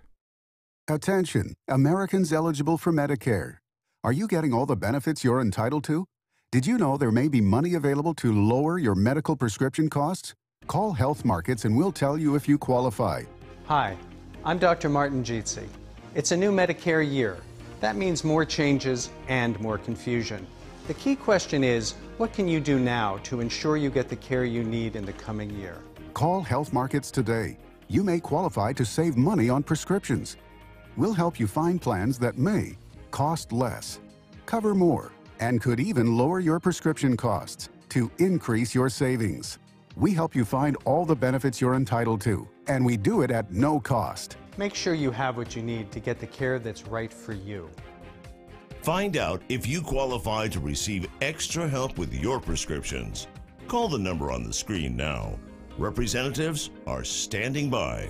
Attention, Americans eligible for Medicare. Are you getting all the benefits you're entitled to? Did you know there may be money available to lower your medical prescription costs? Call Health Markets and we'll tell you if you qualify. Hi, I'm Dr. Martin Jeetsi. It's a new Medicare year. That means more changes and more confusion. The key question is, what can you do now to ensure you get the care you need in the coming year? Call Health Markets today. You may qualify to save money on prescriptions. We'll help you find plans that may cost less, cover more, and could even lower your prescription costs to increase your savings. We help you find all the benefits you're entitled to, and we do it at no cost. Make sure you have what you need to get the care that's right for you. Find out if you qualify to receive extra help with your prescriptions. Call the number on the screen now. Representatives are standing by.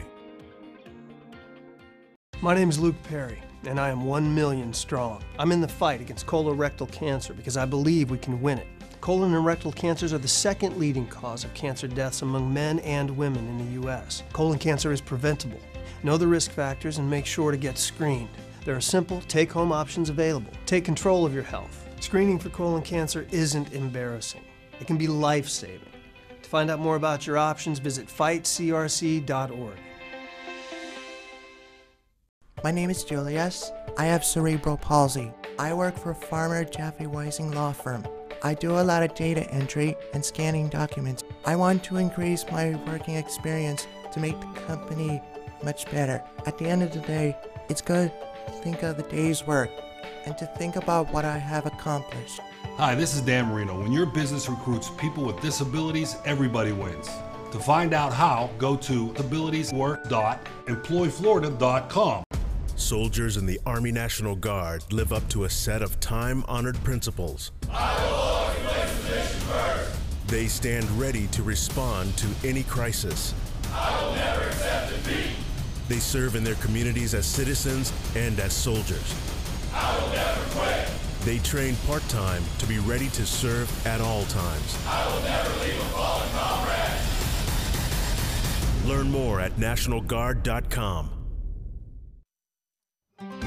My name is Luke Perry, and I am 1 million strong. I'm in the fight against colorectal cancer because I believe we can win it. Colon and rectal cancers are the second leading cause of cancer deaths among men and women in the U.S. Colon cancer is preventable. Know the risk factors and make sure to get screened. There are simple, take-home options available. Take control of your health. Screening for colon cancer isn't embarrassing. It can be life-saving. To find out more about your options, visit fightcrc.org. My name is Julius. I have cerebral palsy. I work for Farmer Jeffrey Weising Law Firm. I do a lot of data entry and scanning documents. I want to increase my working experience to make the company much better. At the end of the day, it's good to think of the day's work and to think about what I have accomplished. Hi, this is Dan Marino. When your business recruits people with disabilities, everybody wins. To find out how, go to abilitieswork.employflorida.com. Soldiers in the Army National Guard live up to a set of time-honored principles. I will always place the mission first. They stand ready to respond to any crisis. I will never accept defeat. They serve in their communities as citizens and as soldiers. I will never quit. They train part-time to be ready to serve at all times. I will never leave a fallen comrade. Learn more at nationalguard.com.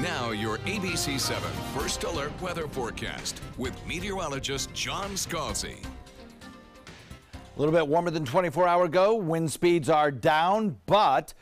Now your ABC 7 First Alert Weather Forecast with meteorologist John Scalzi. A little bit warmer than 24-hour ago. Wind speeds are down, but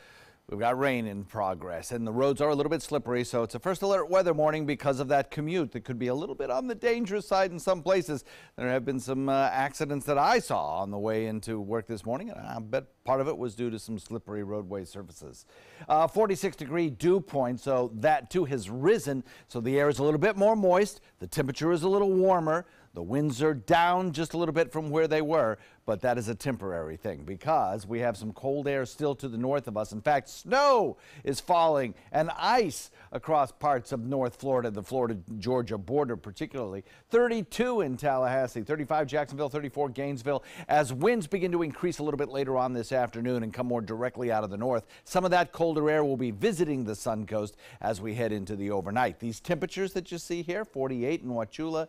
we've got rain in progress, and the roads are a little bit slippery, so it's a first alert weather morning because of that commute that could be a little bit on the dangerous side in some places. There have been some accidents that I saw on the way into work this morning, and I bet part of it was due to some slippery roadway surfaces. 46-degree dew point, so that too has risen, so the air is a little bit more moist. The temperature is a little warmer. The winds are down just a little bit from where they were, but that is a temporary thing because we have some cold air still to the north of us. In fact, snow is falling and ice across parts of North Florida, the Florida-Georgia border particularly. 32 in Tallahassee, 35 Jacksonville, 34 Gainesville. As winds begin to increase a little bit later on this afternoon and come more directly out of the north, some of that colder air will be visiting the Suncoast as we head into the overnight. These temperatures that you see here, 48 in Wauchula,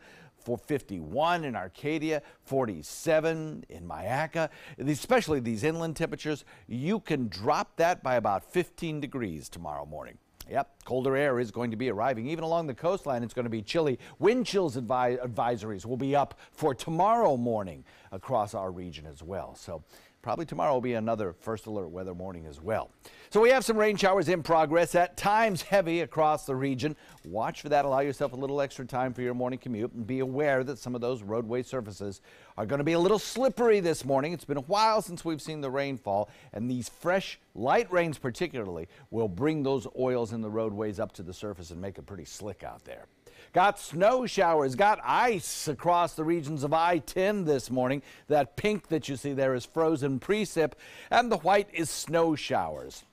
51 in Arcadia, 47 in Mayaca, especially these inland temperatures, you can drop that by about 15 degrees tomorrow morning. Yep, colder air is going to be arriving. Even along the coastline, it's going to be chilly. Wind chills advisories will be up for tomorrow morning across our region as well. So probably tomorrow will be another first alert weather morning as well. So we have some rain showers in progress, at times heavy across the region. Watch for that. Allow yourself a little extra time for your morning commute and be aware that some of those roadway surfaces are going to be a little slippery this morning. It's been a while since we've seen the rainfall, and these fresh light rains particularly will bring those oils in the roadways up to the surface and make it pretty slick out there. Got snow showers, got ice across the regions of I-10 this morning. That pink that you see there is frozen precip, and the white is snow showers.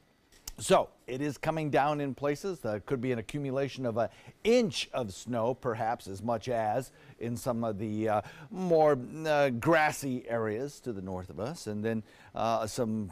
So it is coming down in places. There could be an accumulation of an inch of snow, perhaps as much as in some of the more grassy areas to the north of us, and then some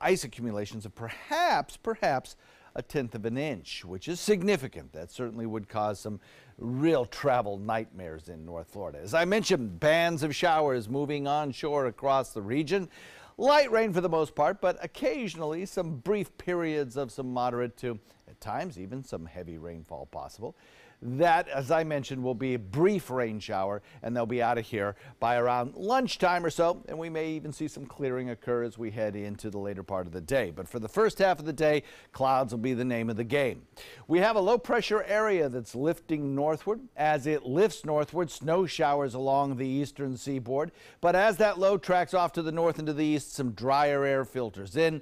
ice accumulations of perhaps a tenth of an inch, which is significant. That certainly would cause some real travel nightmares in North Florida. As I mentioned, bands of showers moving onshore across the region. Light rain for the most part, but occasionally some brief periods of some moderate to, at times, even some heavy rainfall possible. That, as I mentioned, will be a brief rain shower, and they'll be out of here by around lunchtime or so, and we may even see some clearing occur as we head into the later part of the day. But for the first half of the day, clouds will be the name of the game. We have a low-pressure area that's lifting northward. As it lifts northward, snow showers along the eastern seaboard. But as that low tracks off to the north and to the east, some drier air filters in,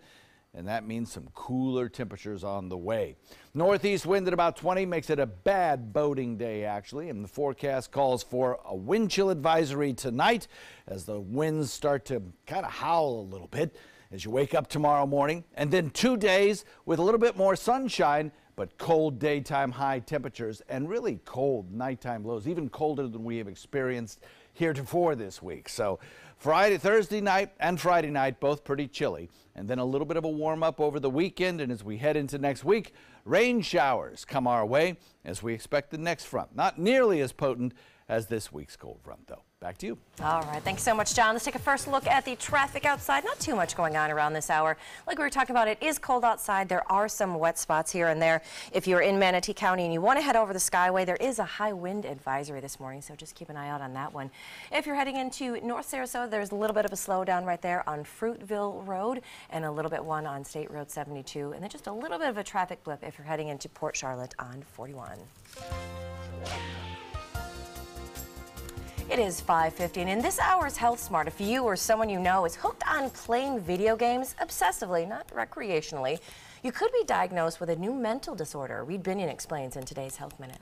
and that means some cooler temperatures on the way. Northeast wind at about 20 makes it a bad boating day, actually, and the forecast calls for a wind chill advisory tonight as the winds start to kind of howl a little bit as you wake up tomorrow morning, and then 2 days with a little bit more sunshine, but cold daytime high temperatures and really cold nighttime lows, even colder than we have experienced heretofore this week. So Thursday night and Friday night, both pretty chilly, and then a little bit of a warm up over the weekend. And as we head into next week, rain showers come our way as we expect the next front. Not nearly as potent as this week's cold front, though. Back to you. All right. Thanks so much, John. Let's take a first look at the traffic outside. Not too much going on around this hour. Like we were talking about, it is cold outside. There are some wet spots here and there. If you're in Manatee County and you want to head over the Skyway, there is a high wind advisory this morning, so just keep an eye out on that one. If you're heading into North Sarasota, there's a little bit of a slowdown right there on Fruitville Road and a little bit one on State Road 72, and then just a little bit of a traffic blip if you're heading into Port Charlotte on 41. It is 5:50, and in this hour's Health Smart, if you or someone you know is hooked on playing video games obsessively, not recreationally, you could be diagnosed with a new mental disorder. Reed Binion explains in today's Health Minute.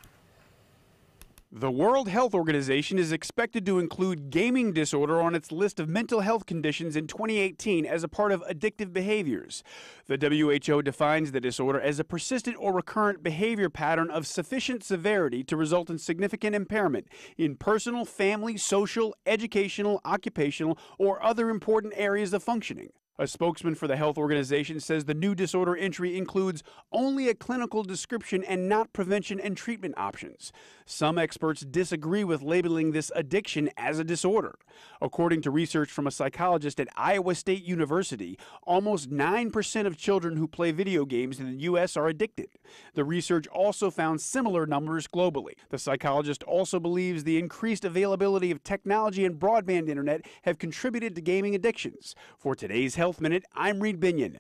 The World Health Organization is expected to include gaming disorder on its list of mental health conditions in 2018 as a part of addictive behaviors. The WHO defines the disorder as a persistent or recurrent behavior pattern of sufficient severity to result in significant impairment in personal, family, social, educational, occupational, or other important areas of functioning. A spokesman for the health organization says the new disorder entry includes only a clinical description and not prevention and treatment options. Some experts disagree with labeling this addiction as a disorder. According to research from a psychologist at Iowa State University, almost 9% of children who play video games in the U.S. are addicted. The research also found similar numbers globally. The psychologist also believes the increased availability of technology and broadband internet have contributed to gaming addictions. For today's Health Minute, I'm Reed Binion.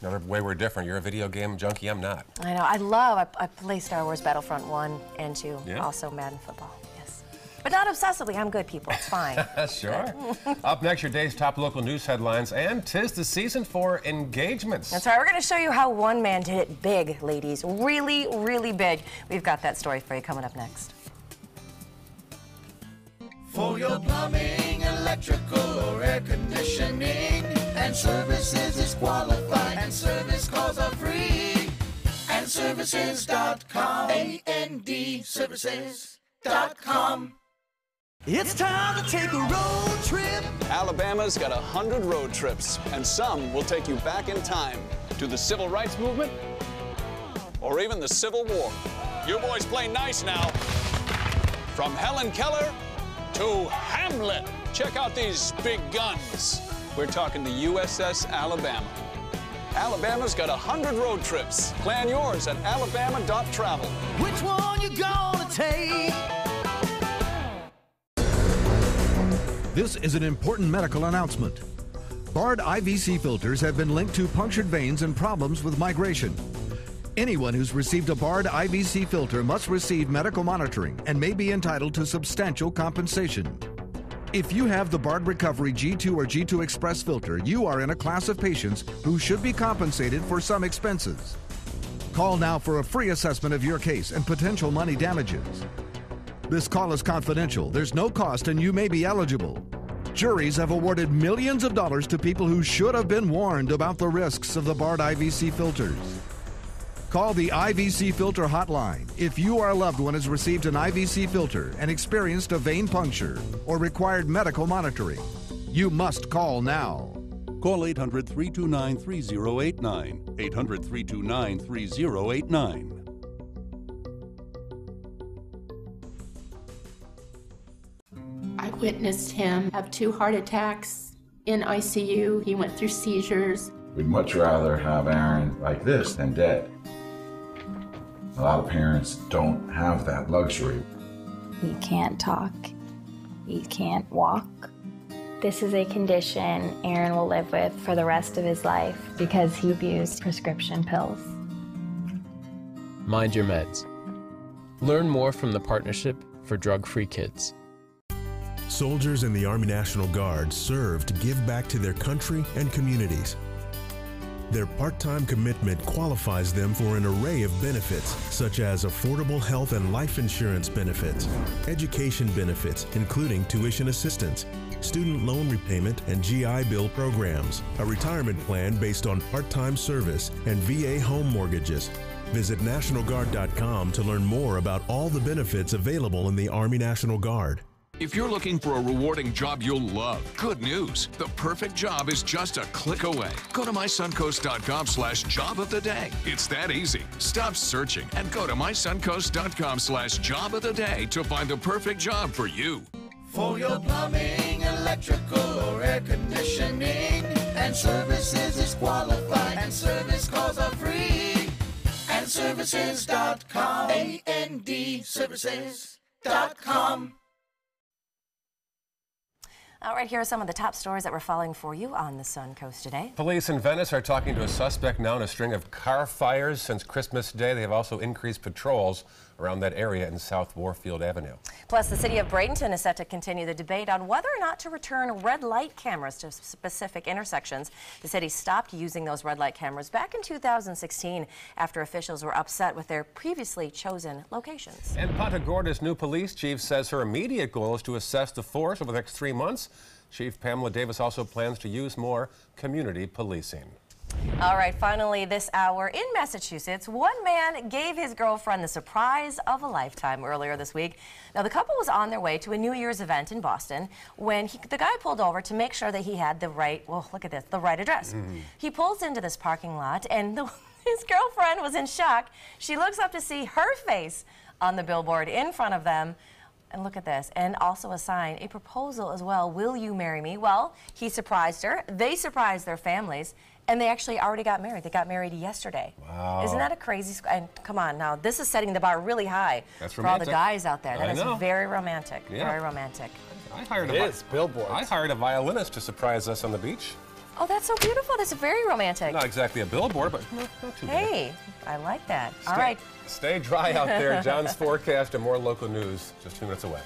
Another way we're different. You're a video game junkie, I'm not. I know. I play Star Wars Battlefront 1 and 2. Yeah. Also Madden football. Yes. But not obsessively. I'm good, people. It's fine. Sure. Up next, your day's top local news headlines, and 'tis the season for engagements. That's right. We're going to show you how one man did it big, ladies. Really, really big. We've got that story for you coming up next. For your plumbing, electrical, or air conditioning, and services is qualified, and service calls are free. And services.com, A-N-D, services.com. It's time to take a road trip. Alabama's got 100 road trips, and some will take you back in time to the Civil Rights Movement or even the Civil War. You boys play nice now. From Helen Keller to Hamlet. Check out these big guns. We're talking the USS Alabama. Alabama's got 100 road trips. Plan yours at alabama.travel. Which one you gonna take? This is an important medical announcement. Bard IVC filters have been linked to punctured veins and problems with migration. Anyone who's received a Bard IVC filter must receive medical monitoring and may be entitled to substantial compensation. If you have the Bard Recovery G2 or G2 Express filter, you are in a class of patients who should be compensated for some expenses. Call now for a free assessment of your case and potential money damages. This call is confidential. There's no cost and you may be eligible. Juries have awarded millions of dollars to people who should have been warned about the risks of the Bard IVC filters. Call the IVC Filter Hotline if you or a loved one has received an IVC filter and experienced a vein puncture or required medical monitoring. You must call now. Call 800-329-3089. 800-329-3089. I witnessed him have 2 heart attacks in ICU. He went through seizures. We'd much rather have Aaron like this than dead. A lot of parents don't have that luxury. He can't talk. He can't walk. This is a condition Aaron will live with for the rest of his life because he abused prescription pills. Mind your meds. Learn more from the Partnership for Drug-Free Kids. Soldiers in the Army National Guard serve to give back to their country and communities. Their part-time commitment qualifies them for an array of benefits, such as affordable health and life insurance benefits, education benefits, including tuition assistance, student loan repayment, and GI Bill programs, a retirement plan based on part-time service, and VA home mortgages. Visit NationalGuard.com to learn more about all the benefits available in the Army National Guard. If you're looking for a rewarding job you'll love, good news. The perfect job is just a click away. Go to mysuncoast.com/job of the day. It's that easy. Stop searching and go to mysuncoast.com/job of the day to find the perfect job for you. For your plumbing, electrical, or air conditioning, and services is qualified, and service calls are free. And services.com, A-N-D, services.com. All right, here are some of the top stories that we're following for you on the Suncoast today. Police in Venice are talking to a suspect now in a string of car fires since Christmas Day. They have also increased patrols around that area in South Warfield Avenue. Plus, the city of Bradenton is set to continue the debate on whether or not to return red light cameras to specific intersections. The city stopped using those red light cameras back in 2016 after officials were upset with their previously chosen locations. And Punta Gorda's new police chief says her immediate goal is to assess the force over the next 3 months. Chief Pamela Davis also plans to use more community policing. All right, finally this hour in Massachusetts, one man gave his girlfriend the surprise of a lifetime earlier this week. Now, the couple was on their way to a New Year's event in Boston when the guy pulled over to make sure that he had the right, well, look at this, the right address. He pulls into this parking lot and his girlfriend was in shock. She looks up to see her face on the billboard in front of them. And look at this, and also a sign, a proposal as well. Will you marry me? Well, he surprised her. They surprised their families, and they actually already got married. They got married yesterday. Wow. Isn't that a crazy? And come on, now this is setting the bar really high for all the guys out there. That is very romantic. Yeah. Very romantic. I hired billboards. I hired a violinist to surprise us on the beach. Oh, that's so beautiful. That's very romantic. Not exactly a billboard, but not too bad. Hey, I like that. All right. Stay dry out there. John's forecast and more local news just 2 minutes away.